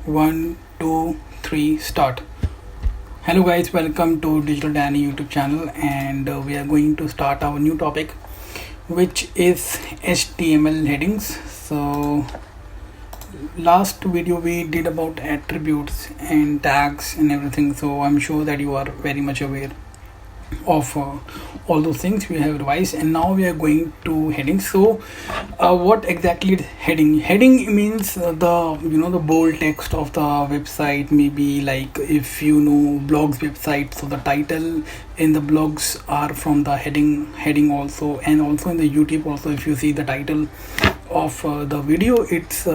One, two, three, start. Hello guys, welcome to Digital Danny YouTube channel, and we are going to start our new topic, which is HTML headings. So last video we did about attributes and tags and everything, so I'm sure that you are very much aware of all those things we have revised, and now we are going to headings. So what exactly is heading means the bold text of the website. Maybe like if you know blogs website, so the title in the blogs are from the heading also, and also in the YouTube also, if you see the title of the video, it's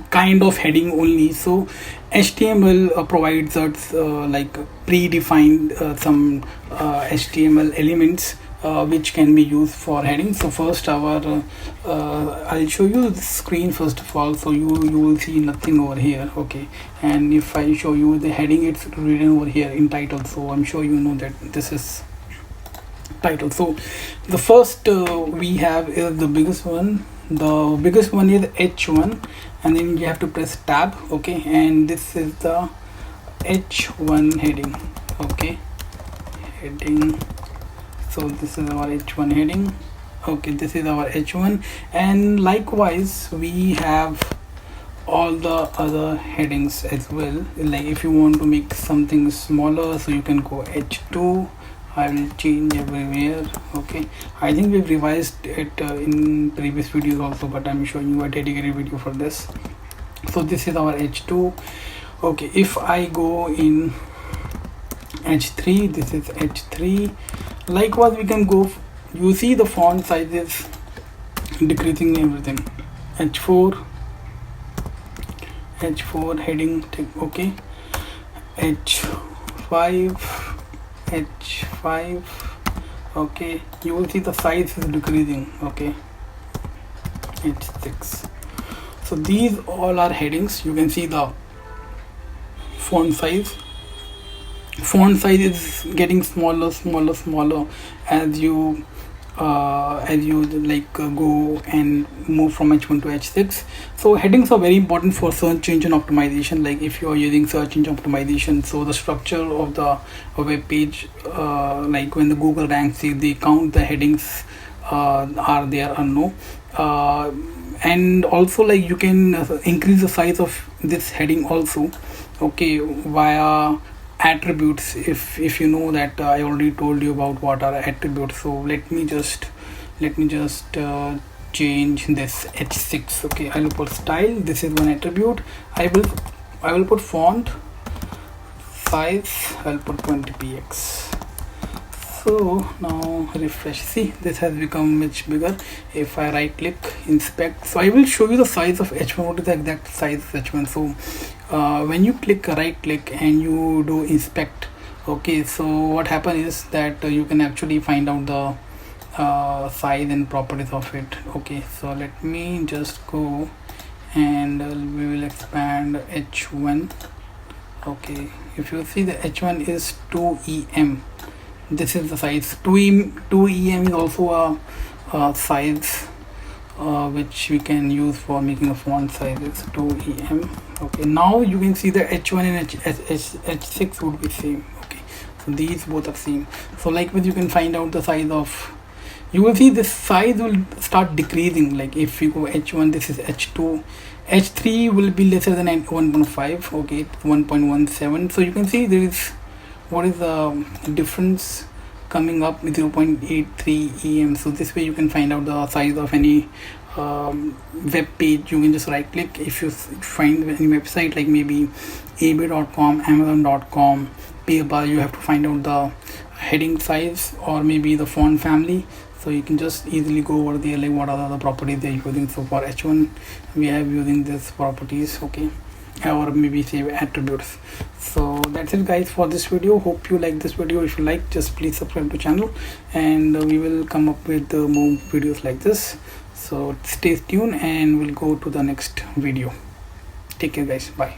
kind of heading only. So HTML provides us like predefined some HTML elements which can be used for heading. So first I'll show you the screen first of all, so you will see nothing over here, okay? And if I show you the heading, it's written over here in title, so I'm sure you know that this is title. So the first we have is the biggest one. The biggest one is H1, and then you have to press tab, okay? And this is the H1 heading, okay? Heading. So this is our H1 heading, okay? This is our H1, and likewise we have all the other headings as well. Like if you want to make something smaller, so you can go H2. I will change everywhere, okay? I think we've revised it in previous videos also, but I'm showing you a dedicated video for this. So this is our H2, okay? If I go in H3, this is H3. Likewise we can go, you see the font size is decreasing everything. H4 heading, okay? H5, okay? You will see the size is decreasing, okay? H6. So these all are headings. You can see the font size is getting smaller as you go and move from H1 to H6. So headings are very important for search engine optimization. Like if you are using search engine optimization, so the structure of the web page, like when the Google ranks, they count the headings are there or no, and also like you can increase the size of this heading also, okay, via attributes. If you know that I already told you about what are attributes. So let me just change this H6, okay? I will put style. This is one attribute. I will put font size. I'll put 20px. So now refresh. See, this has become much bigger. If I right click, inspect, so I will show you the size of H1. What is the exact size of H1? So when you right click and you do inspect, okay, so what happens is that you can actually find out the size and properties of it, okay? So let me just go and we will expand H1, okay? If you see, the H1 is 2em. This is the size. 2em is also a size which we can use for making a font size. Is 2em, okay? Now you can see the H1 and H6 would be same, okay? So these both are same. So likewise you can find out the size of, you will see this size will start decreasing. Like if you go H1, this is H2, H3 will be lesser than 1.5, okay? 1.17. so you can see there is, what is the difference coming up, 0.83 em. So this way you can find out the size of any web page. You can just right click. If you find any website like maybe ebay.com, amazon.com, PayPal, you have to find out the heading size or maybe the font family. So you can just easily go over there, like what are the properties they're using. So for H1 we have using this properties, okay, or maybe say attributes. So that's it guys for this video. Hope you like this video. If you like, just please subscribe to channel, and we will come up with more videos like this. So stay tuned and we'll go to the next video. Take care guys, bye.